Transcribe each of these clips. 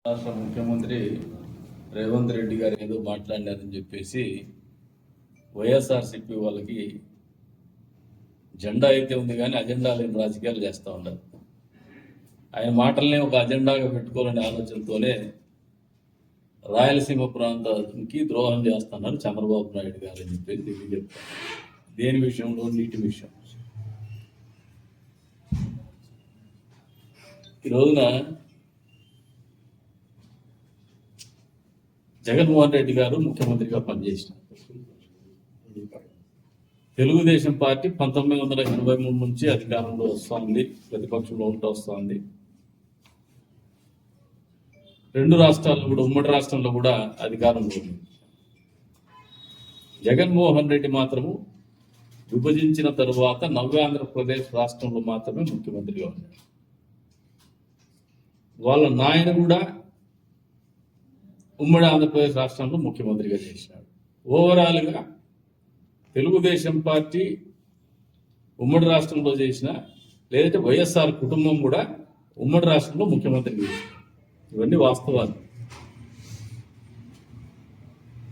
రాష్ట్ర ముఖ్యమంత్రి రేవంత్ రెడ్డి గారు ఏదో మాట్లాడినారని చెప్పేసి వైఎస్ఆర్సీపీ వాళ్ళకి జెండా అయితే ఉంది కానీ అజెండా లేని రాజకీయాలు చేస్తూ ఉన్నారు. ఆయన మాటల్ని ఒక అజెండాగా పెట్టుకోవాలనే ఆలోచనతోనే రాయలసీమ ప్రాంతానికి ద్రోహం చేస్తున్నారు చంద్రబాబు నాయుడు గారు అని చెప్పేసి ఇది చెప్తారు. దేని విషయంలో? నీటి విషయం. ఈ రోజున జగన్మోహన్ రెడ్డి గారు ముఖ్యమంత్రిగా పనిచేసినారు. తెలుగుదేశం పార్టీ 1983 నుంచి అధికారంలో వస్తోంది, ప్రతిపక్షంలో వస్తోంది. రెండు రాష్ట్రాల్లో కూడా, ఉమ్మడి రాష్ట్రంలో కూడా అధికారంలో ఉంది. జగన్మోహన్ రెడ్డి మాత్రము విభజించిన తరువాత నవ్యాంధ్రప్రదేశ్ రాష్ట్రంలో మాత్రమే ముఖ్యమంత్రిగా ఉన్నాడు. వాళ్ళ నాయన కూడా ఉమ్మడి ఆంధ్రప్రదేశ్ రాష్ట్రంలో ముఖ్యమంత్రిగా చేసినాడు. ఓవరాల్గా తెలుగుదేశం పార్టీ ఉమ్మడి రాష్ట్రంలో చేసిన, లేదంటే వైఎస్ఆర్ కుటుంబం కూడా ఉమ్మడి రాష్ట్రంలో ముఖ్యమంత్రిగా చేసినారు. ఇవన్నీ వాస్తవాలు.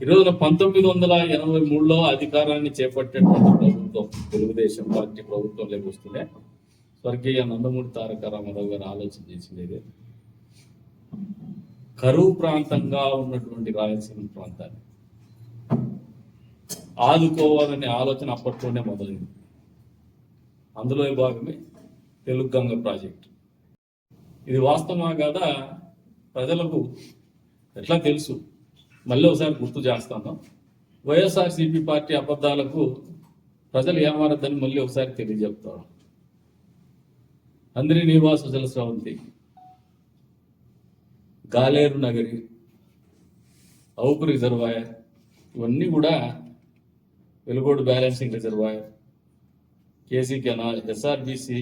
ఈరోజున 1983లో అధికారాన్ని చేపట్టేటువంటి ప్రభుత్వం, తెలుగుదేశం పార్టీ ప్రభుత్వంలోకి వస్తూనే స్వర్గీయ నందమూరి తారక రామారావు గారు ఆలోచన చేసింది కరువు ప్రాంతంగా ఉన్నటువంటి రాయలసీమ ప్రాంతాన్ని ఆదుకోవాలనే ఆలోచన అప్పట్లోనే మొదలైంది. అందులో భాగమే తెలుగు గంగ ప్రాజెక్టు. ఇది వాస్తవమా కాదా ప్రజలకు ఎట్లా తెలుసు? మళ్ళీ ఒకసారి గుర్తు చేస్తాను. వైఎస్ఆర్సీపీ పార్టీ అబద్ధాలకు ప్రజలు ఏమారద్దని మళ్ళీ ఒకసారి తెలియజెప్తారు. అందరి నివాస జలస్రవంతి, గాలేరు నగరి, ఔపు రిజర్వాయర్, ఇవన్నీ కూడా Velugodu balancing reservoir, KC canal, SRBC,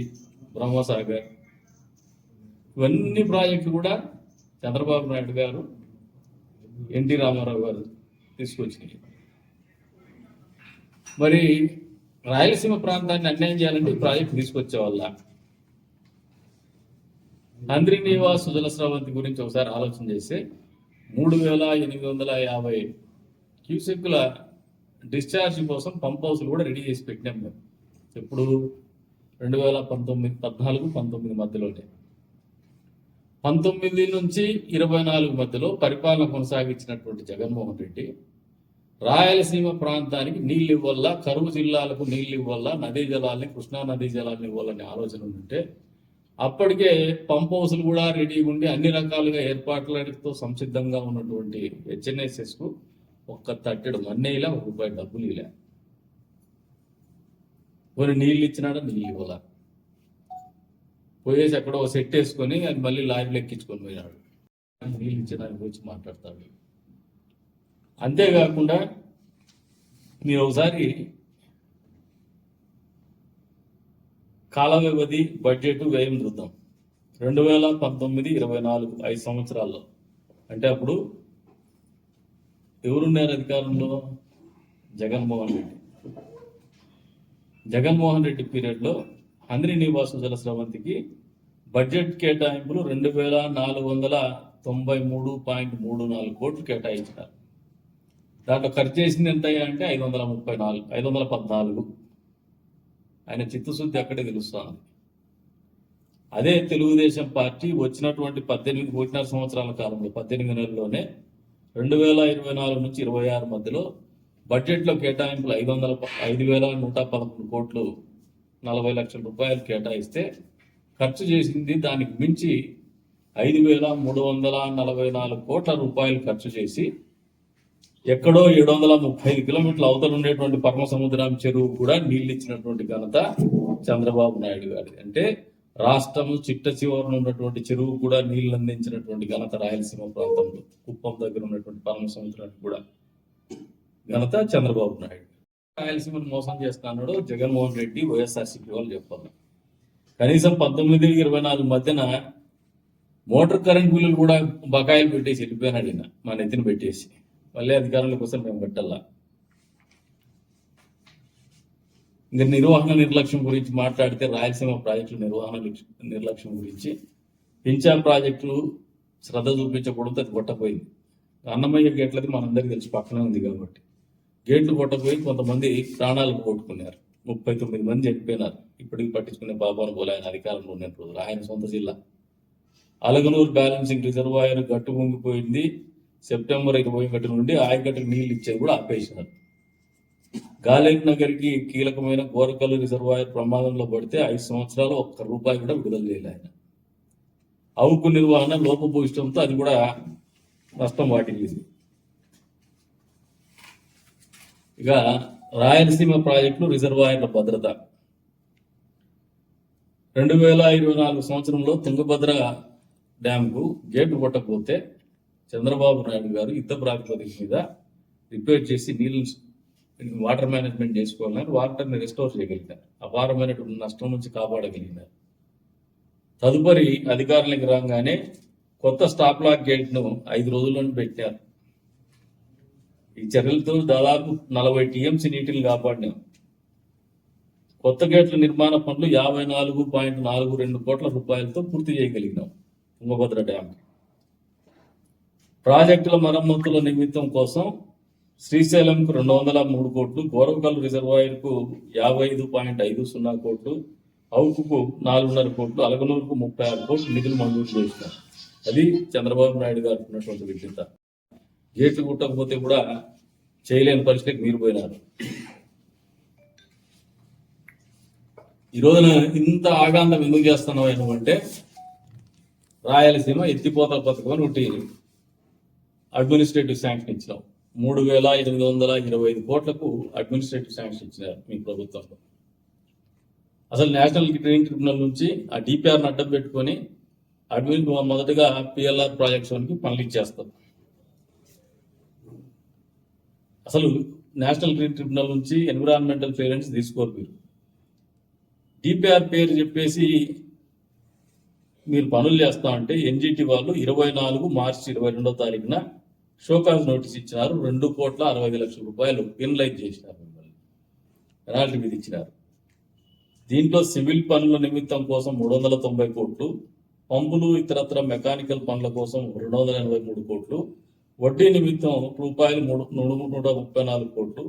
Brahmasagar, ఇవన్నీ ప్రాజెక్టులు కూడా చంద్రబాబు నాయుడు గారు, ఎన్టీ రామారావు గారు తీసుకొచ్చినాయి. మరి రాయలసీమ ప్రాంతాన్ని అన్యాయం చేయాలంటే ఈ ప్రాజెక్టు తీసుకొచ్చే వల్ల అందరి నివాస జలస్రవంతి గురించి ఒకసారి ఆలోచన చేస్తే 3850 క్యూసెక్కుల డిశ్చార్జ్ కోసం పంప్ హౌస్లు కూడా రెడీ చేసి పెట్టినాం మేము. ఎప్పుడు? 2014 మధ్యలోనే. 19 నుంచి 24 మధ్యలో పరిపాలన కొనసాగించినటువంటి జగన్మోహన్ రెడ్డి రాయలసీమ ప్రాంతానికి నీళ్ళు ఇవ్వాల, కరువు జిల్లాలకు నీళ్ళు ఇవ్వాల, నదీ జలాల్ని, కృష్ణా నదీ జలాల్ని ఇవ్వాలనే ఆలోచన ఉంటే అప్పటికే పంప్ హౌస్లు కూడా రెడీగా ఉండి అన్ని రకాలుగా ఏర్పాట్లతో సంసిద్ధంగా ఉన్నటువంటి హెచ్ఎన్ఎస్ఎస్కు ఒక్క తట్టెడు మన్నేలా ₹1 డబ్బులు ఇలా. కొన్ని నీళ్ళు ఇచ్చినాడా? నీళ్ళు ఇవ్వాల. పోయేసి ఎక్కడో సెట్ వేసుకొని అది మళ్ళీ లారీలు ఎక్కించుకొని పోయినాడు. నీళ్ళు ఇచ్చడానికి గురించి మాట్లాడతాడు. అంతేకాకుండా మీరు ఒకసారి కాల వ్యవధి, బడ్జెట్, వ్యయం చూద్దాం. 2019-24 5 సంవత్సరాల్లో. అంటే అప్పుడు ఎవరున్నారు అధికారంలో? జగన్మోహన్ రెడ్డి. జగన్మోహన్ రెడ్డి పీరియడ్లో అందరి నివాస జలస్రవంతికి బడ్జెట్ కేటాయింపులు 2493.34 కోట్లు కేటాయించినారు. దాంట్లో ఖర్చు చేసింది ఎంత అంటే 514. ఆయన చిత్తశుద్ధి అక్కడే తెలుస్తాను. అదే తెలుగుదేశం పార్టీ వచ్చినటువంటి 18 సంవత్సరాల కాలంలో, 18 నెలల్లోనే 2024 నుంచి 26 మధ్యలో బడ్జెట్లో కేటాయింపులు 5,111 కోట్లు, 40 లక్షల రూపాయలు కేటాయిస్తే ఖర్చు చేసింది దానికి మించి 5,344 కోట్ల రూపాయలు ఖర్చు చేసి ఎక్కడో 735 కిలోమీటర్ల అవతల ఉండేటువంటి పరమసముద్రం చెరువు కూడా నీళ్ళు ఇచ్చినటువంటి ఘనత చంద్రబాబు నాయుడు గారి. అంటే రాష్ట్రం చిట్ట చివరన ఉన్నటువంటి చెరువు కూడా నీళ్లు అందించినటువంటి ఘనత రాయలసీమ ప్రాంతంలో, కుప్పం దగ్గర ఉన్నటువంటి పరమసముద్రానికి కూడా ఘనత చంద్రబాబు నాయుడు. రాయలసీమను మోసం చేస్తున్నాడు జగన్మోహన్ రెడ్డి, వైఎస్ఆర్సీపీ వాళ్ళు చెప్పాలి. కనీసం 19-24 మధ్యన మోటార్ కరెంట్ బిల్లులు కూడా బకాయిలు పెట్టేసి వెళ్ళిపోయినాడు ఈయన, మా నెత్తిన పెట్టేసి. మళ్ళీ అధికారంలోకి వస్తే మేము కట్టాలా. ఇంకా నిర్వహణ నిర్లక్ష్యం గురించి మాట్లాడితే రాయలసీమ ప్రాజెక్టుల నిర్వహణ నిర్లక్ష్యం గురించి, పింఛా ప్రాజెక్టులు శ్రద్ధ చూపించకూడదు, అది కొట్టపోయింది. అన్నమయ్య గేట్లది మనందరికీ తెలిసి పక్కనే ఉంది కాబట్టి గేట్లు కొట్టపోయి కొంతమంది ప్రాణాలు పోగొట్టుకున్నారు. 39 మంది చనిపోయినారు. ఇప్పటికి పట్టించుకునే పాపాను పోలే ఆయన అధికారంలో ఉన్న రోజులు. ఆయన సొంత జిల్లా అలగనూరు బ్యాలెన్సింగ్ రిజర్వాయర్ గట్టు పొంగిపోయింది. సెప్టెంబర్ 21 నుండి ఆయకట్టుకు నీళ్లు ఇచ్చేది కూడా ఆపేసినారు. గాలేక్ నగర్కి కీలకమైన గోరకల్లు రిజర్వాయర్ ప్రమాదంలో పడితే 5 సంవత్సరాలు ఒక్క రూపాయి కూడా విడుదల చేయలేదు ఆయన. అవుకు నిర్వహణ లోపభూయిష్టంతో అది కూడా నష్టం వాటిల్లింది. ఇక రాయలసీమ ప్రాజెక్టులు రిజర్వాయర్ల భద్రత 2024 సంవత్సరంలో తుంగభద్ర డ్యాంకు గేటు కొట్టకపోతే చంద్రబాబు నాయుడు గారు యుద్ధ ప్రాతిపదిక మీద రిపేర్ చేసి నీళ్ళు వాటర్ మేనేజ్మెంట్ చేసుకోవాలని వాటర్ని రెస్టోర్ చేయగలిగినారు. అపారమైనటువంటి నష్టం నుంచి కాపాడగలిగినారు. తదుపరి అధికారులకు రాగానే కొత్త స్టాప్ లాక్ గేట్ను 5 రోజుల్లోనే పెట్టారు. ఈ చర్యలతో దాదాపు 40 టీఎంసీ నీటిని కాపాడినాం. కొత్త గేట్ల నిర్మాణ పనులు 54.42 కోట్ల రూపాయలతో పూర్తి చేయగలిగినాం. తుంగభద్ర డ్యామ్ ప్రాజెక్టుల మరమ్మతుల నిమిత్తం కోసం శ్రీశైలంకు 203 కోట్లు, గోరవకల్ రిజర్వాయర్కు 55.50 కోట్లు, అవుకుకు 4.5 కోట్లు, అలగనూరుకు 36 కోట్లు నిధులు మంజూరు చేసినారు. అది చంద్రబాబు నాయుడు గారు ఉన్నటువంటి విజ్ఞత. గేట్లు కుట్టకపోతే కూడా చేయలేని పరిస్థితికి మీరు పోయినారు. ఈ రోజున ఇంత ఆగాంతం ఎందుకు చేస్తున్నాం అంటే రాయలసీమ ఎత్తిపోతల పథకం అని ఒకటి అడ్మినిస్ట్రేటివ్ శాంక్షన్ ఇచ్చినాం. 3,825 కోట్లకు అడ్మినిస్ట్రేటివ్ శాంక్షన్ ఇచ్చినారు మీ ప్రభుత్వంలో. అసలు నేషనల్ గ్రీన్ ట్రిబ్యునల్ నుంచి ఆ డిపిఆర్ని అడ్డం పెట్టుకొని మొదటగా పిఎల్ఆర్ ప్రాజెక్ట్స్కి పనులు ఇచ్చేస్తారు. అసలు నేషనల్ గ్రీన్ ట్రిబ్యునల్ నుంచి ఎన్విరాన్మెంటల్ క్లియరెన్స్ తీసుకోరు మీరు. డిపిఆర్ పేరు చెప్పేసి మీరు పనులు చేస్తామంటే ఎన్జిటి వాళ్ళు 24 మార్చి 22వ తారీఖున షోకాజ్ నోటీస్ ఇచ్చినారు. 2,60,00,000 రూపాయలు పెనలైజ్ చేసినారు, మిమ్మల్ని పెనాల్టీ విధించినారు. దీంట్లో సివిల్ పనుల నిమిత్తం కోసం 390 కోట్లు, పంపులు ఇతరత్ర మెకానికల్ పనుల కోసం 283 కోట్లు, వడ్డీ నిమిత్తం రూపాయలు 134 కోట్లు,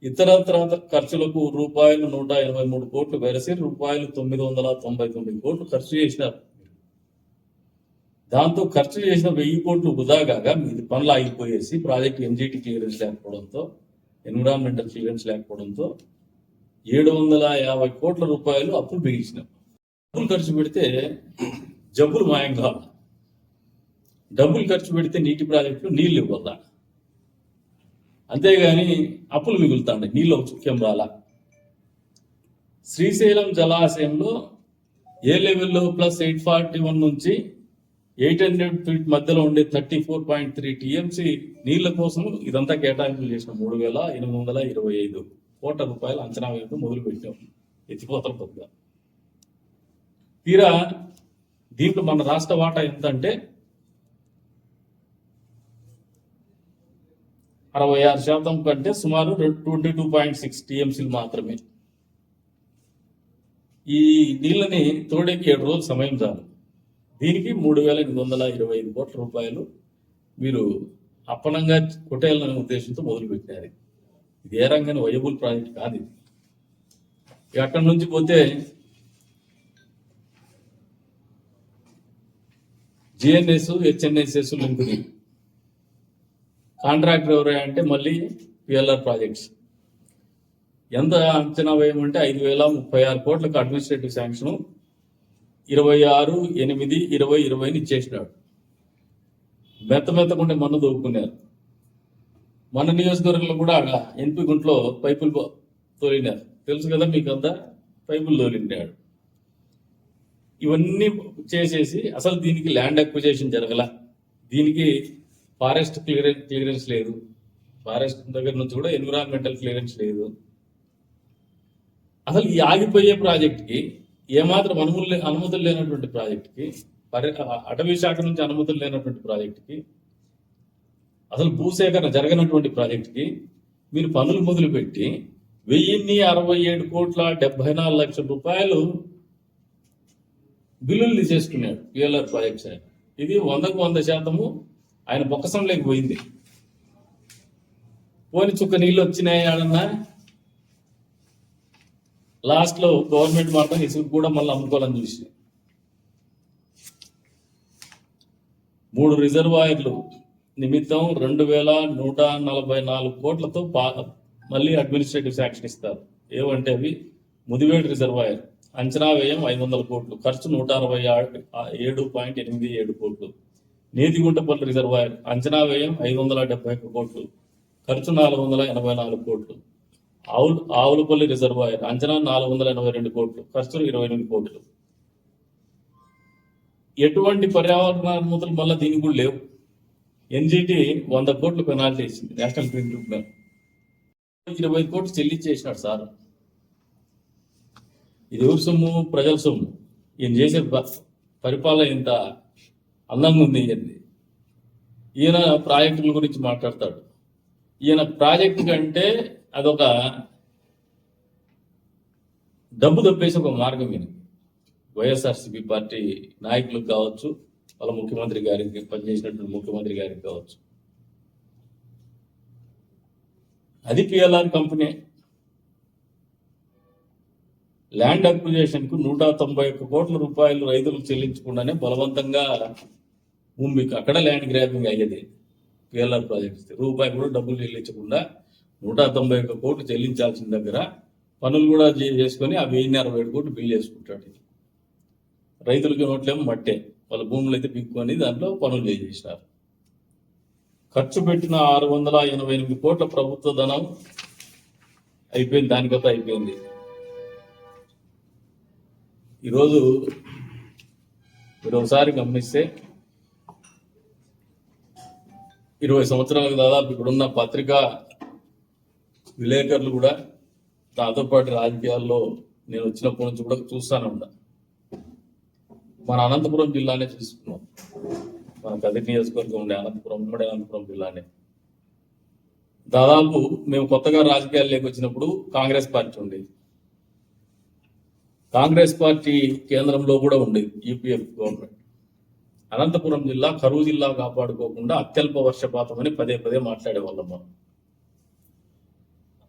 ఇతరత్ర ఖర్చులకు రూపాయలు 183 కోట్లు వెరసి రూపాయలు 999 కోట్లు ఖర్చు చేసినారు. దాంతో ఖర్చు చేసిన 1000 కోట్లు వృధాగా మీది పనులు ఆగిపోయేసి ప్రాజెక్ట్ ఎన్జిటి క్లియరెన్స్ లేకపోవడంతో, ఎన్విరాన్మెంటల్ క్లియరెన్స్ లేకపోవడంతో 750 కోట్ల రూపాయలు అప్పులు బిగించినాం. డబ్బులు ఖర్చు పెడితే జబ్బులు మాయం కావాలి. డబ్బులు ఖర్చు పెడితే నీటి ప్రాజెక్టులు నీళ్లు ఇవ్వాలా, అంతేగాని అప్పులు మిగులుతాండి, నీళ్ళు చుక్యం రాలా. శ్రీశైలం జలాశయంలో ఏ లెవెల్లో ప్లస్ 841 నుంచి 800 ఫీట్ మధ్యలో ఉండే 34.3 టీఎంసీ నీళ్ల కోసం ఇదంతా కేటాయింపులు చేసిన 3,825 కోట్ల రూపాయలు అంచనా వేయడం మొదలుపెట్టాం ఎత్తిపోతల పథకం. తీరా దీంట్లో మన రాష్ట్ర వాటా ఎంత అంటే 66% కంటే సుమారు 22.6 టీఎంసీలు మాత్రమే. ఈ నీళ్ళని తోడేకి 7 రోజులు సమయం చాలు. దీనికి 3,825 కోట్ల రూపాయలు మీరు అప్పనంగా కొట్టేయాలనే ఉద్దేశంతో మొదలుపెట్టారు. ఇది ఏ రంగానే వయబుల్ ప్రాజెక్ట్ కాదు. ఇది అక్కడి నుంచి పోతే జిఎన్ఎస్, హెచ్ఎన్ఎస్ఎస్ లింకుది కాంట్రాక్టర్ ఎవరే అంటే మళ్ళీ పిఎల్ఆర్ ప్రాజెక్ట్స్. ఎంత అంచనా వేయమంటే 5,036 కోట్లకు అడ్మినిస్ట్రేటివ్ శాంక్షన్ 26/8/2020 ఇచ్చేసినాడు. మెత్తకుంటే మన్ను దొరుకుతున్నారు. మన నియోజకవర్గంలో కూడా ఎన్పి గుంట్లో పైపులు తోలినారు, తెలుసు కదా మీకు అంతా, పైపులు తోలినాడు. ఇవన్నీ చేసేసి అసలు దీనికి ల్యాండ్ అక్విజిషన్ జరగల, దీనికి ఫారెస్ట్ క్లియరెన్స్ లేదు, ఫారెస్ట్ దగ్గర నుంచి కూడా ఎన్విరాన్మెంటల్ క్లియరెన్స్ లేదు. అసలు ఈ ఆగిపోయే ప్రాజెక్ట్కి ఏమాత్రం అనుమతులు లేనటువంటి ప్రాజెక్టుకి, అటవీ శాఖ నుంచి అనుమతులు లేనటువంటి ప్రాజెక్టుకి, అసలు భూసేకరణ జరగనటువంటి ప్రాజెక్టుకి మీరు పనులు మొదలుపెట్టి 1,067,74,00,000 రూపాయలు బిల్లులు తీసేసుకున్నాడు పిఎల్ఆర్ ప్రాజెక్ట్స్. ఇది 100% ఆయన బొక్కసంలోకి పోయింది. పోని చుక్క నీళ్ళు వచ్చినాయి ఆడన్నా, లాస్ట్ లో గవర్నమెంట్ మాత్రం ఇసుకు కూడా మళ్ళీ అమ్ముకోవాలని చూసి 3 రిజర్వాయర్లు నిమిత్తం 2144 కోట్లతో మళ్ళీ అడ్మినిస్ట్రేటివ్ శాంక్షన్ ఇస్తారు. ఏవంటే అవి ముదివేడు రిజర్వాయర్ అంచనా వ్యయం 500 కోట్లు, ఖర్చు 167.87 కోట్లు. నేతిగుంటపల్లి రిజర్వాయర్ అంచనా వ్యయం 571 కోట్లు, ఖర్చు 484 కోట్లు. ఆవులపల్లి రిజర్వాయర్ అంచనా 482 కోట్లు, ఖర్చు 28 కోట్లు. ఎటువంటి పర్యావరణ అనుమతులు మళ్ళీ దీనికి కూడా లేవు. ఎన్జిటి 100 కోట్లు పెనాల్టీ ఇచ్చింది నేషనల్ గ్రీన్ ట్రిబ్యునల్. 20 కోట్లు చెల్లించేసినాడు సార్. ఇది ఎవరి సొమ్ము? ప్రజల సొమ్ము. ఈయన చేసే పరిపాలన ఇంత అందంగా ఉంది. ఈయన ప్రాజెక్టుల గురించి మాట్లాడతాడు. ఈయన ప్రాజెక్టు కంటే అదొక డబ్బు తప్పేసి ఒక మార్గం ఈయన. వైఎస్ఆర్సీపీ పార్టీ నాయకులకు కావచ్చు, వాళ్ళ ముఖ్యమంత్రి గారికి పనిచేసినటువంటి ముఖ్యమంత్రి గారికి కావచ్చు. అది పిఎల్ఆర్ కంపెనీ. ల్యాండ్ అక్విజిషన్ కు 191 కోట్ల రూపాయలు రైతులకు చెల్లించకుండానే బలవంతంగా భూమి అక్కడ ల్యాండ్ గ్రాబింగ్ అయ్యేది. పిఎల్ఆర్ ప్రాజెక్ట్స్ రూపాయి కూడా డబ్బులు చెల్లించకుండా 191 కోట్లు చెల్లించాల్సిన దగ్గర పనులు కూడా చేసుకొని ఆ 1067 కోట్లు బిల్ చేసుకుంటాడు. రైతులకి నోట్లేమో మట్టే, వాళ్ళ భూములు అయితే బిక్కుని దాంట్లో పనులు చేసేసినారు. ఖర్చు పెట్టిన 688 కోట్ల ప్రభుత్వ ధనం అయిపోయింది, దానికత అయిపోయింది. ఈరోజు మీరు ఒకసారి గమనిస్తే 20 సంవత్సరాలకు దాదాపు ఇప్పుడున్న పత్రికా విలేకరులు కూడా, దాంతో పాటు రాజకీయాల్లో నేను వచ్చినప్పటి నుంచి కూడా చూస్తానే ఉన్నా. మన అనంతపురం జిల్లానే చూసుకున్నాం. మన కదిరి నియోజకవర్గం ఉండే అనంతపురం, ఉమ్మడి అనంతపురం జిల్లానే. దాదాపు మేము కొత్తగా రాజకీయాల్లోకి వచ్చినప్పుడు కాంగ్రెస్ పార్టీ ఉండేది. కాంగ్రెస్ పార్టీ కేంద్రంలో కూడా ఉండేది యూపీఎఫ్ గవర్నమెంట్. అనంతపురం జిల్లా కరువు జిల్లా కాపాడుకోకుండా అత్యల్ప వర్షపాతం అని పదే పదే మాట్లాడేవాళ్ళం మనం.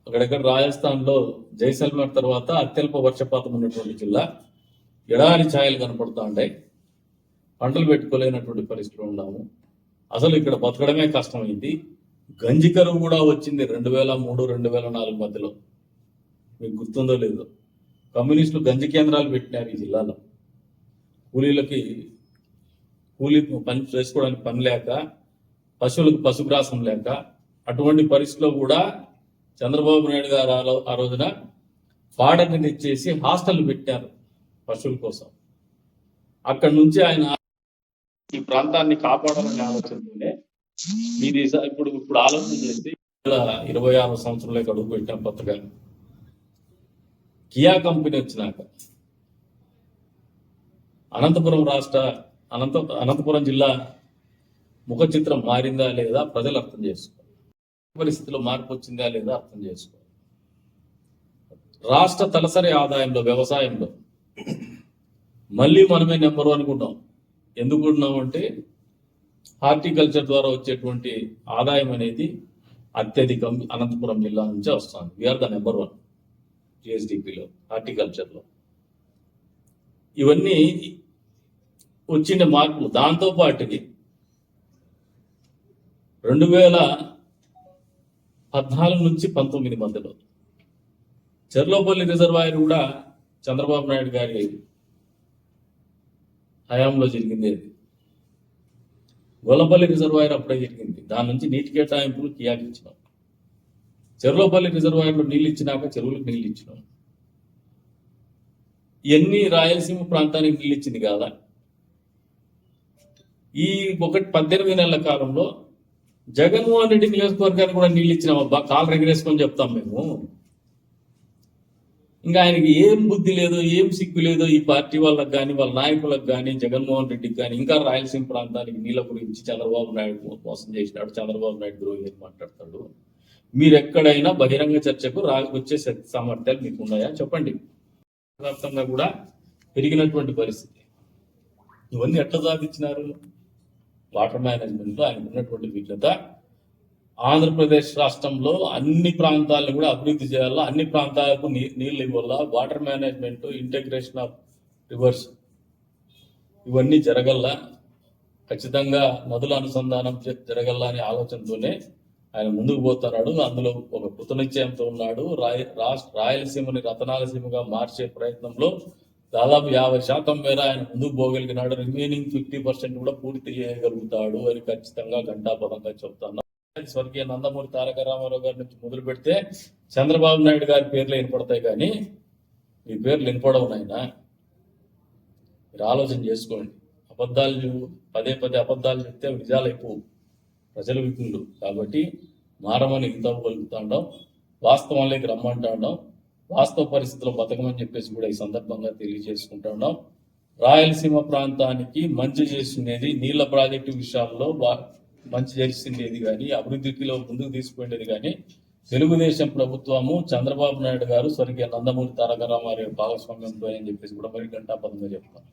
అక్కడెక్కడ రాజస్థాన్లో జైసల్మేర్ తర్వాత అత్యల్ప వర్షపాతం ఉన్నటువంటి జిల్లా. ఎడారి ఛాయలు కనపడుతూ ఉంటాయి, పంటలు పెట్టుకోలేనటువంటి పరిస్థితులు ఉన్నాము. అసలు ఇక్కడ బతకడమే కష్టమైంది. గంజి కరువు కూడా వచ్చింది 2003-2004 మధ్యలో. మీకు గుర్తుందో లేదో, కమ్యూనిస్టులు గంజి కేంద్రాలు పెట్టినారు ఈ జిల్లాలో. కూలీ పని చేసుకోవడానికి పని లేక, పశువులకు పశుగ్రాసం లేక, అటువంటి పరిస్థితిలో కూడా చంద్రబాబు నాయుడు గారు ఆ రోజున ఫాడర్ని తెచ్చేసి హాస్టల్ పెట్టారు పశువుల కోసం. అక్కడి నుంచి ఆయన ఈ ప్రాంతాన్ని కాపాడాలని ఆలోచనతోనే ఇది ఇప్పుడు ఆలోచన చేసి 2026 సంవత్సరంలోకి అడుగు పెట్టాం కొత్తగా. కియా కంపెనీ వచ్చినాక అనంతపురం జిల్లా ముఖ చిత్రం మారిందా లేదా ప్రజలు అర్థం చేసుకోవాలి. పరిస్థితిలో మార్పు వచ్చిందా లేదా అర్థం చేసుకోవాలి. రాష్ట్ర తలసరి ఆదాయంలో, వ్యవసాయంలో మళ్ళీ మనమే నెంబర్ 1 అనుకుంటాం. ఎందుకుంటున్నాం అంటే హార్టికల్చర్ ద్వారా వచ్చేటువంటి ఆదాయం అనేది అత్యధికం అనంతపురం జిల్లా నుంచే వస్తుంది. వీఆర్ ద నెంబర్ 1 జిఎస్డిపిలో, హార్టికల్చర్లో. ఇవన్నీ వచ్చిన మార్పులు. దాంతో పాటుకి 2014 నుంచి 19 మధ్యలో చెర్లోపల్లి రిజర్వాయర్ కూడా చంద్రబాబు నాయుడు గారి హయాంలో జరిగింది. అది గొల్లపల్లి రిజర్వాయర్ అప్పుడే జరిగింది. దాని నుంచి నీటి కేటాయింపులు కియాకి ఇచ్చినాం. చెర్లోపల్లి రిజర్వాయర్లో నీళ్ళు ఇచ్చినాక చెరువులకు నీళ్ళు ఇచ్చినాం. ఇవన్నీ రాయలసీమ ప్రాంతానికి నీళ్ళు ఇచ్చింది కాదా? ఈ 18 నెలల కాలంలో జగన్మోహన్ రెడ్డి నియోజకవర్గానికి కూడా నీళ్ళు ఇచ్చినామబ్బా, కాలు రెగరేసుకొని చెప్తాం మేము. ఇంకా ఆయనకి ఏం బుద్ధి లేదో, ఏం సిగ్గు లేదో ఈ పార్టీ వాళ్ళకి కానీ, వాళ్ళ నాయకులకు కానీ, జగన్మోహన్ రెడ్డికి కానీ, ఇంకా రాయలసీమ ప్రాంతానికి నీళ్ళ గురించి చంద్రబాబు నాయుడు మోసం చేసినాడు, చంద్రబాబు నాయుడు ద్రోహి అని మాట్లాడతాడు. మీరు ఎక్కడైనా బహిరంగ చర్చకు వచ్చే శక్తి సామర్థ్యాలు మీకు ఉన్నాయా చెప్పండి. వ్యాప్తంగా కూడా పెరిగినటువంటి పరిస్థితి. ఇవన్నీ ఎట్లా సాధించినారు? వాటర్ మేనేజ్మెంట్ ఆయన ఉన్నటువంటి విజ్ఞత ఆంధ్రప్రదేశ్ రాష్ట్రంలో అన్ని ప్రాంతాలను కూడా అభివృద్ధి చేయాలా, అన్ని ప్రాంతాలకు నీళ్లు ఇవ్వాలా, water management, integration of reverse ఇవన్నీ జరగల్లా, ఖచ్చితంగా నదుల అనుసంధానం జరగల్లా అనే ఆలోచనతోనే ఆయన ముందుకు పోతున్నాడు. అందులో ఒక కృతనిశ్చయంతో ఉన్నాడు. రాయలసీమని రతనాలసీమగా మార్చే ప్రయత్నంలో దాదాపు 50% మేర ఆయన ముందుకు పోగలిగినాడు. రిమైనింగ్ 50% కూడా పూర్తి చేయగలుగుతాడు అని ఖచ్చితంగా ఘంటాపథంగా చెప్తున్నాను. స్వర్గీయ నందమూరి తారక రామారావు గారి నుంచి మొదలు పెడితే చంద్రబాబు నాయుడు గారి పేర్లు వినపడతాయి, కానీ మీ పేర్లు వినపడవు నాయన. మీరు ఆలోచన చేసుకోండి. అబద్ధాలు పదే అబద్ధాలు చెప్తే నిజాలు ఎక్కువ, ప్రజలు విపులు. కాబట్టి మారమని ఇంతవగలుగుతాండం, వాస్తవంలోకి రమ్మంటాండం, వాస్తవ పరిస్థితుల్లో బతకమని చెప్పేసి కూడా ఈ సందర్భంగా తెలియజేసుకుంటున్నాం. రాయలసీమ ప్రాంతానికి మంచి చేసిండేది, నీళ్ల ప్రాజెక్టు విషయాల్లో మంచి చేసిండేది కానీ, అభివృద్ధిలో ముందుకు తీసుకుపోయేది కానీ తెలుగుదేశం ప్రభుత్వము, చంద్రబాబు నాయుడు గారు, స్వర్గీయ నందమూరి తారక రామారావు భాగస్వామ్యంతో అని చెప్పేసి కూడా మరి ఘంటాపథంగా చెప్తాను.